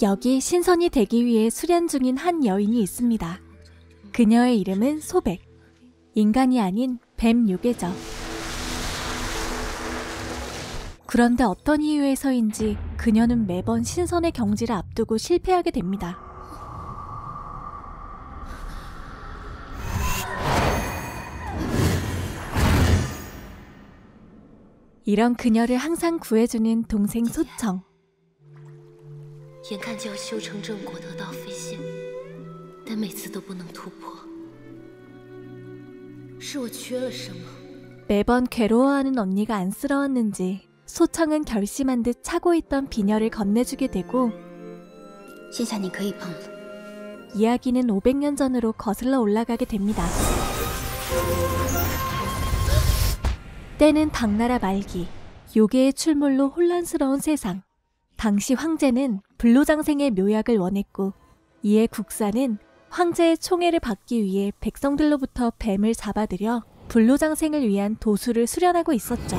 여기 신선이 되기 위해 수련 중인 한 여인이 있습니다. 그녀의 이름은 소백. 인간이 아닌 뱀 요괴죠. 그런데 어떤 이유에서인지 그녀는 매번 신선의 경지를 앞두고 실패하게 됩니다. 이런 그녀를 항상 구해주는 동생 소청. 眼看就要修成正果得道飞仙，但每次都不能突破，是我缺了什么？ 매번 괴로워하는 언니가 안쓰러웠는지 소청은 결심한 듯 차고 있던 비녀를 건네주게 되고 现下你可以碰了。 이야기는 500년 전으로 거슬러 올라가게 됩니다. 때는 당나라 말기, 요괴의 출몰로 혼란스러운 세상. 당시 황제는 불로장생의 묘약을 원했고 이에 국사는 황제의 총애를 받기 위해 백성들로부터 뱀을 잡아들여 불로장생을 위한 도수를 수련하고 있었죠.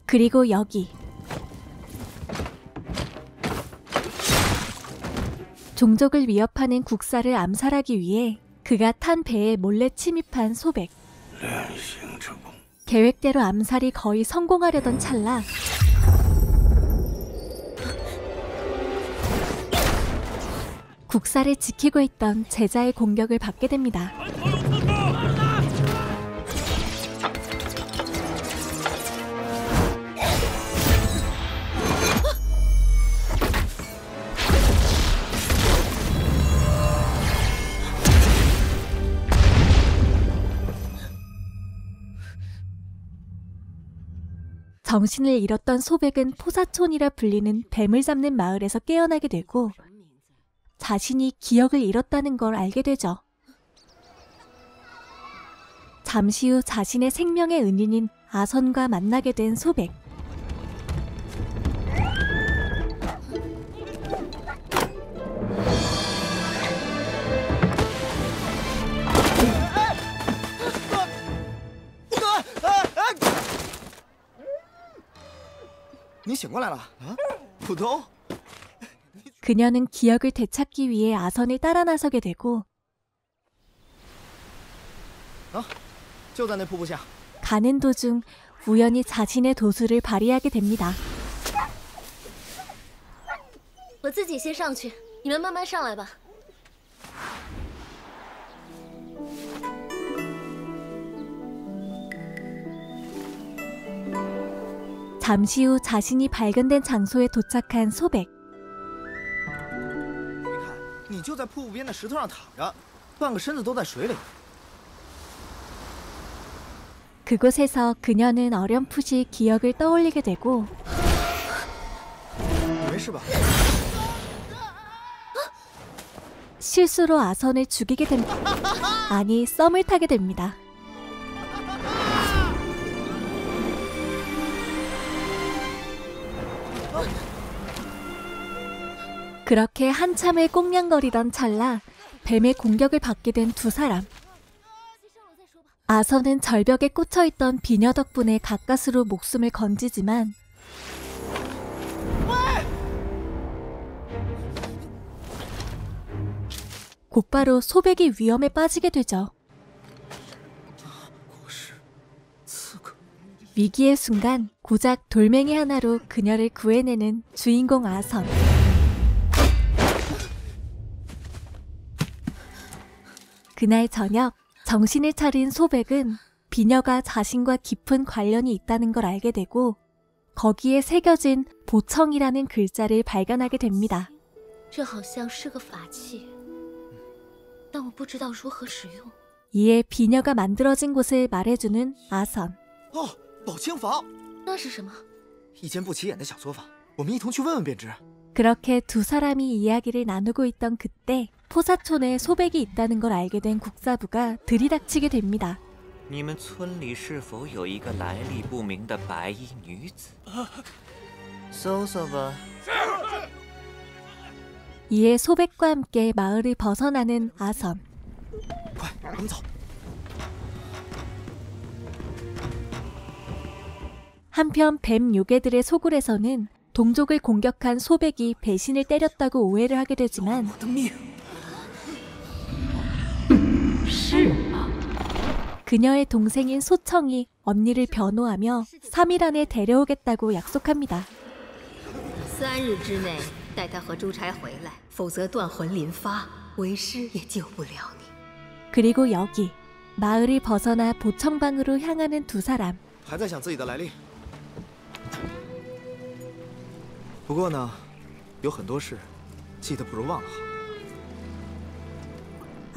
그리고 여기 종족을 위협하는 국사를 암살하기 위해 그가 탄 배에 몰래 침입한 소백. 계획대로 암살이 거의 성공하려던 찰나 국사를 지키고 있던 제자의 공격을 받게 됩니다. 정신을 잃었던 소백은 포사촌이라 불리는 뱀을 잡는 마을에서 깨어나게 되고 자신이 기억을 잃었다는 걸 알게 되죠. 잠시 후 자신의 생명의 은인인 아선과 만나게 된 소백. 그녀는 기억을 되찾기 위해 아선을 따라 나서게 되고 가는 도중 우연히 자신의 도수를 발휘하게 됩니다. 我自己先上去，你们慢慢上来吧。 잠시 후 자신이 발견된 장소에 도착한 소백. 그곳에서 그녀는 어렴풋이 기억을 떠올리게 되고 실수로 아선을 죽이게 됩니다. 아니, 썸을 타게 됩니다. 그렇게 한참을 꽁냥거리던 찰나 뱀의 공격을 받게 된 두 사람. 아선은 절벽에 꽂혀있던 비녀 덕분에 가까스로 목숨을 건지지만 곧바로 소백이 위험에 빠지게 되죠. 위기의 순간 고작 돌멩이 하나로 그녀를 구해내는 주인공 아선. 그날 저녁 정신을 차린 소백은 비녀가 자신과 깊은 관련이 있다는 걸 알게 되고 거기에 새겨진 보청이라는 글자를 발견하게 됩니다. 这好像是个法器，但我不知道如何使用。 이에 비녀가 만들어진 곳을 말해주는 아선. 宝清坊，那是什么？一间不起眼的小作坊，我们一同去问问便知。 그렇게 두 사람이 이야기를 나누고 있던 그때 포사촌에 소백이 있다는 걸 알게 된 국사부가 들이닥치게 됩니다. 你们村里是否有一个来历不明的白衣女子？搜搜吧。 이에 소백과 함께 마을을 벗어나는 아선. 快，我们走。 한편 뱀 요괴들의 소굴에서는 동족을 공격한 소백이 배신을 때렸다고 오해를 하게 되지만 그녀의 동생인 소청이 언니를 변호하며 3일 안에 데려오겠다고 약속합니다. 3日之内带他和朱差回来，否则断魂临发，为师也救不了你。 그리고 여기 마을을 벗어나 보청방으로 향하는 두 사람. 还在想自己的来历。不过呢，有很多事记得不如忘了好。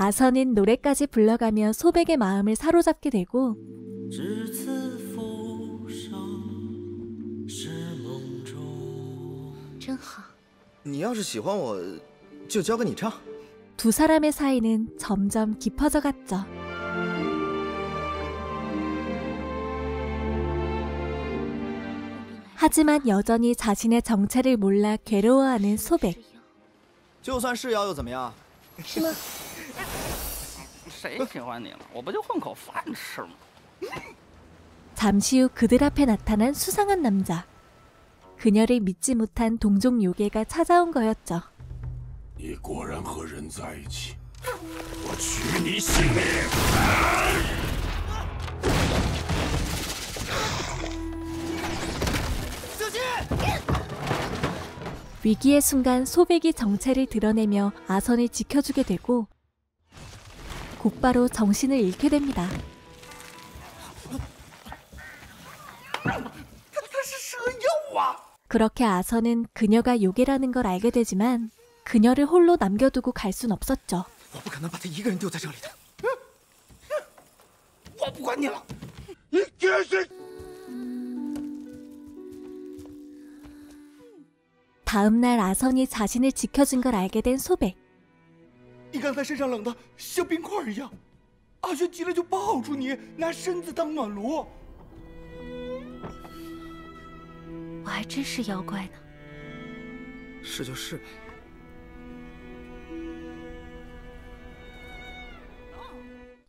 아선은 노래까지 불러가며 소백의 마음을 사로잡게 되고你要是喜欢我，就交给你唱。 두 사람의 사이는 점점 깊어져 갔죠. 하지만 여전히 자신의 정체를 몰라 괴로워하는 소백. 就算是妖又怎么样？是吗？谁喜欢你了？我不就混口饭吃吗？ 잠시 후 그들 앞에 나타난 수상한 남자. 그녀를 믿지 못한 동족 요괴가 찾아온 거였죠. 你果然和人在一起，我取你性命！ 위기의 순간 소백이 정체를 드러내며 아선을 지켜주게 되고 곧바로 정신을 잃게 됩니다. 그렇게 아선은 그녀가 요괴라는 걸 알게 되지만 그녀를 홀로 남겨두고 갈 순 없었죠. 我不可能把他一个人丢在这里的。我不管你了，你决心！ 다음 날 아선이 자신을 지켜준 걸 알게 된 소백. 你刚才身上冷的像冰块一样，阿轩急了就抱住你，拿身子当暖炉。我还真是妖怪呢。是就是呗。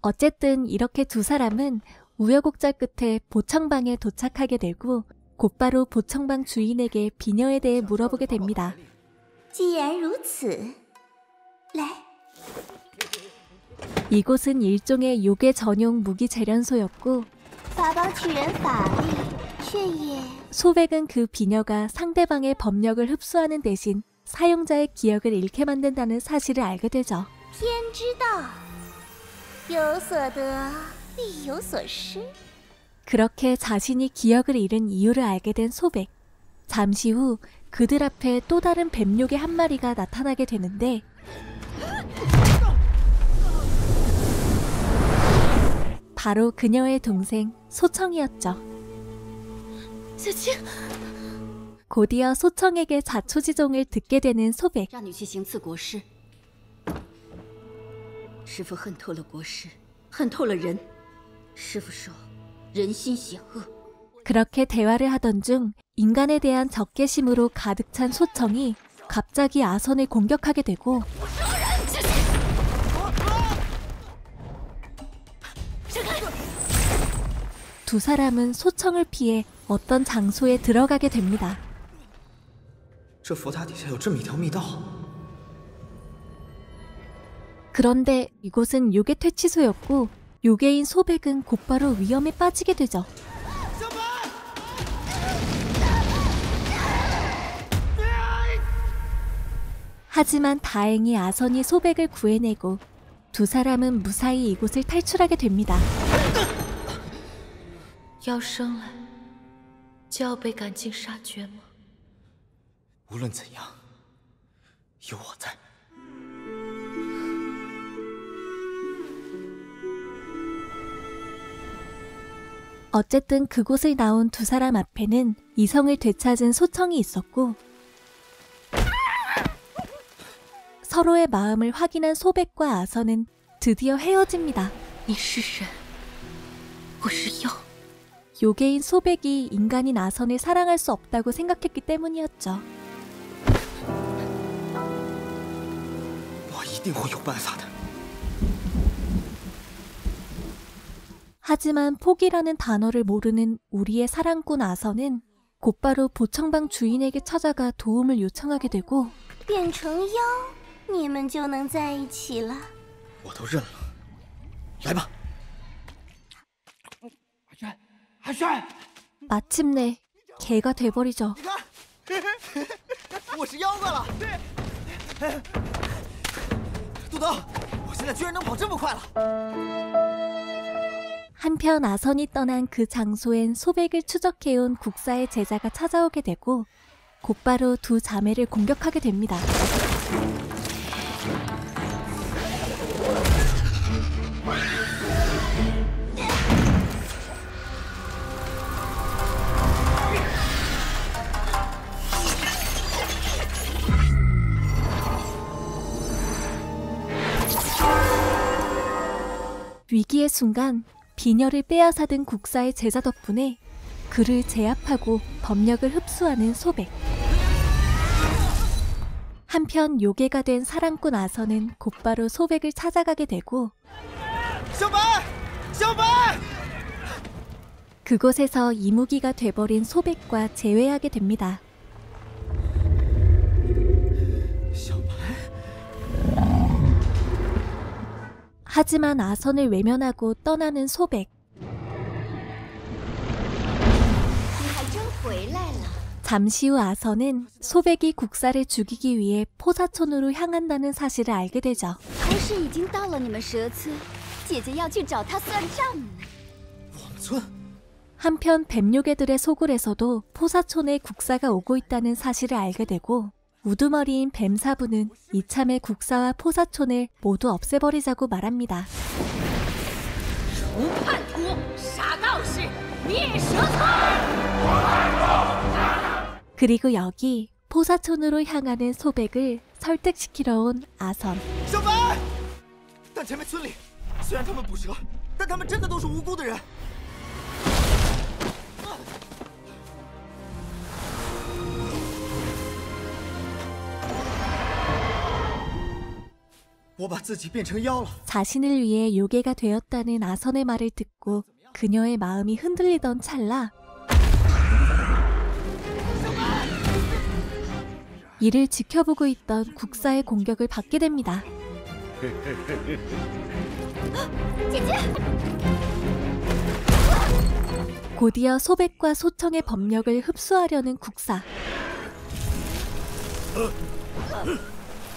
어쨌든 이렇게 두 사람은 우여곡절 끝에 보청방에 도착하게 되고 곧바로 보청방 주인에게 비녀에 대해 물어보게 됩니다. 既然如此，来。 이곳은 일종의 요괴 전용 무기 재련소였고 法宝取人法力，却也 소백은 그 비녀가 상대방의 법력을 흡수하는 대신 사용자의 기억을 잃게 만든다는 사실을 알게 되죠. 天之道，有所得，必有所失。 그렇게 자신이 기억을 잃은 이유를 알게 된 소백. 잠시 후 그들 앞에 또 다른 뱀요괴 한 마리가 나타나게 되는데 바로 그녀의 동생 소청이었죠. 곧이어 소청에게 자초지종을 듣게 되는 소백. 让你去行刺国师，师父恨透了国师，恨透了人。师父说，人心险恶。 그렇게 대화를 하던 중 인간에 대한 적개심으로 가득 찬 소청이 갑자기 아선을 공격하게 되고 두 사람은 소청을 피해 어떤 장소에 들어가게 됩니다. 这佛塔底下有这么一条密道。 그런데 이곳은 요괴 퇴치소였고 요괴인 소백은 곧바로 위험에 빠지게 되죠. 하지만 다행히 아선이 소백을 구해내고 두 사람은 무사히 이곳을 탈출하게 됩니다. 要生来就要被赶尽杀绝吗？无论怎样，有我在。 어쨌든 그곳을 나온 두 사람 앞에는 이성을 되찾은 소청이 있었고 서로의 마음을 확인한 소백과 아선은 드디어 헤어집니다. 你是人，我是妖。 요괴인 소백이 인간인 아선을 사랑할 수 없다고 생각했기 때문이었죠. 我一定会有办法的。 하지만 포기라는 단어를 모르는 우리의 사랑꾼 아선은 곧바로 보청방 주인에게 찾아가 도움을 요청하게 되고 变成妖，你们就能在一起了。我都认了，来吧。 阿轩， 마침내 개가 돼버리죠. 你看，我是妖怪了。杜德，我现在居然能跑这么快了。 한편 아선이 떠난 그 장소엔 소백을 추적해온 국사의 제자가 찾아오게 되고 곧바로 두 자매를 공격하게 됩니다. 위기의 순간 비녀를 빼앗아든 국사의 제자 덕분에 그를 제압하고 법력을 흡수하는 소백. 한편 요괴가 된 사랑꾼 아선은 곧바로 소백을 찾아가게 되고 小白，小白！ 그곳에서 이무기가 돼버린 소백과 재회하게 됩니다. 小白， 하지만 아선을 외면하고 떠나는 소백. 你还真回来了。 잠시 후 아선은 소백이 국사를 죽이기 위해 포사촌으로 향한다는 사실을 알게 되죠. 还是已经到了你们蛇村，姐姐要去找他算账呢。我们村。 한편 뱀요괴들의 소굴에서도 포사촌에 국사가 오고 있다는 사실을 알게 되고 우두머리인 뱀사부는 이참에 국사와 포사촌을 모두 없애버리자고 말합니다. 그리고 여기 포사촌으로 향하는 소백을 설득시키러 온 아선. 小白，但前面村里虽然他们捕蛇，但他们真的都是无辜的人。 我把自己变成妖了。 자신을 위해 요괴가 되었다는 아선의 말을 듣고 그녀의 마음이 흔들리던 찰나 이를 지켜보고 있던 국사의 공격을 받게 됩니다. 곧이어 소백과 소청의 법력을 흡수하려는 국사.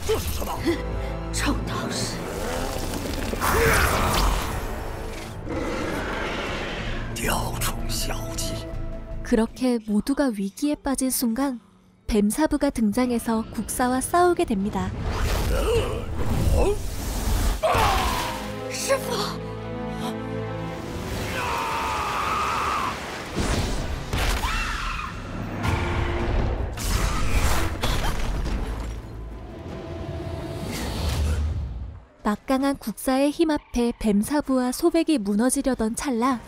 这是什么？臭道士！ 雕虫小技。 그렇게 모두가 위기에 빠진 순간 뱀사부가 등장해서 국사와 싸우게 됩니다. 师傅， 막강한 국사의 힘 앞에 뱀사부와 소백이 무너지려던 찰나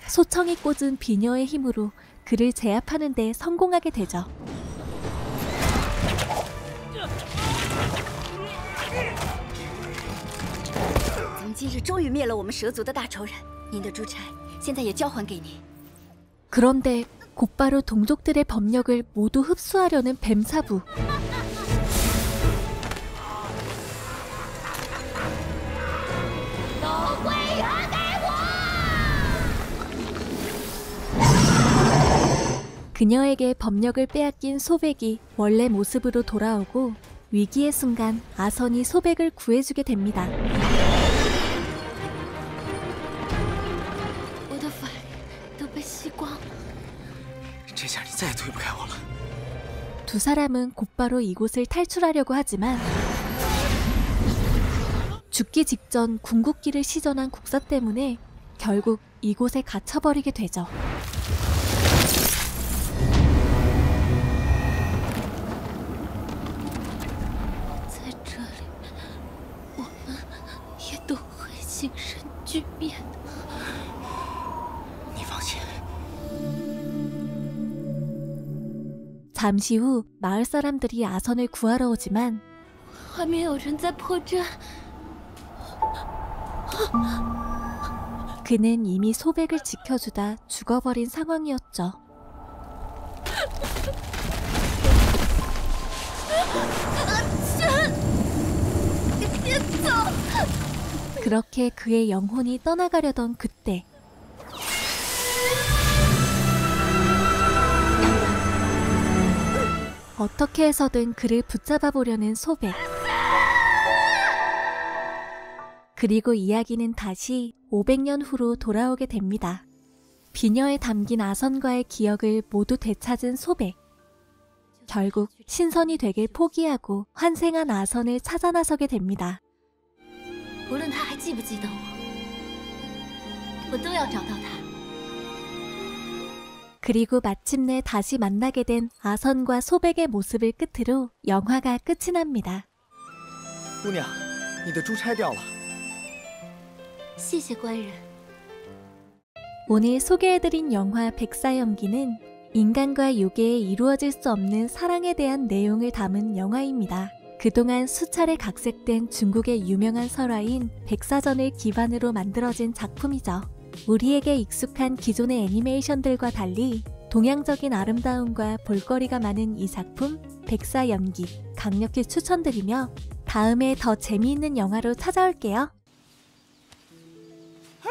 소청이 꽂은 비녀의 힘으로 그를 제압하는 데 성공하게 되죠. 咱们今日终于灭了我们蛇族的大仇人，您的珠钗现在也交还给您。 그런데 곧바로 동족들의 법력을 모두 흡수하려는 뱀사부. 그녀에게 법력을 빼앗긴 소백이 원래 모습으로 돌아오고 위기의 순간 아선이 소백을 구해주게 됩니다. 我的法力都被吸光了。这下你再也推不开我了。 두 사람은 곧바로 이곳을 탈출하려고 하지만 죽기 직전 궁극기를 시전한 국사 때문에 결국 이곳에 갇혀버리게 되죠. 在这里，我们也都会形神俱灭的。你放心。 잠시 후 마을 사람들이 아선을 구하러 오지만 外面有人在破阵， 그는 이미 소백을 지켜주다 죽어버린 상황이었죠. 그렇게 그의 영혼이 떠나가려던 그때 어떻게 해서든 그를 붙잡아 보려는 소백. 그리고 이야기는 다시 500년 후로 돌아오게 됩니다. 비녀에 담긴 아선과의 기억을 모두 되찾은 소백. 결국 신선이 되길 포기하고 환생한 아선을 찾아 나서게 됩니다. 无论他还记不记得我都要找到他。 그리고 마침내 다시 만나게 된 아선과 소백의 모습을 끝으로 영화가 끝이 납니다. 姑娘，你的珠钗掉了。 谢谢官人。 오늘 소개해드린 영화 백사연기는 인간과 요괴에 이루어질 수 없는 사랑에 대한 내용을 담은 영화입니다. 그동안 수차례 각색된 중국의 유명한 설화인 백사전을 기반으로 만들어진 작품이죠. 우리에게 익숙한 기존의 애니메이션들과 달리 동양적인 아름다움과 볼거리가 많은 이 작품 백사연기 강력히 추천드리며 다음에 더 재미있는 영화로 찾아올게요. 아!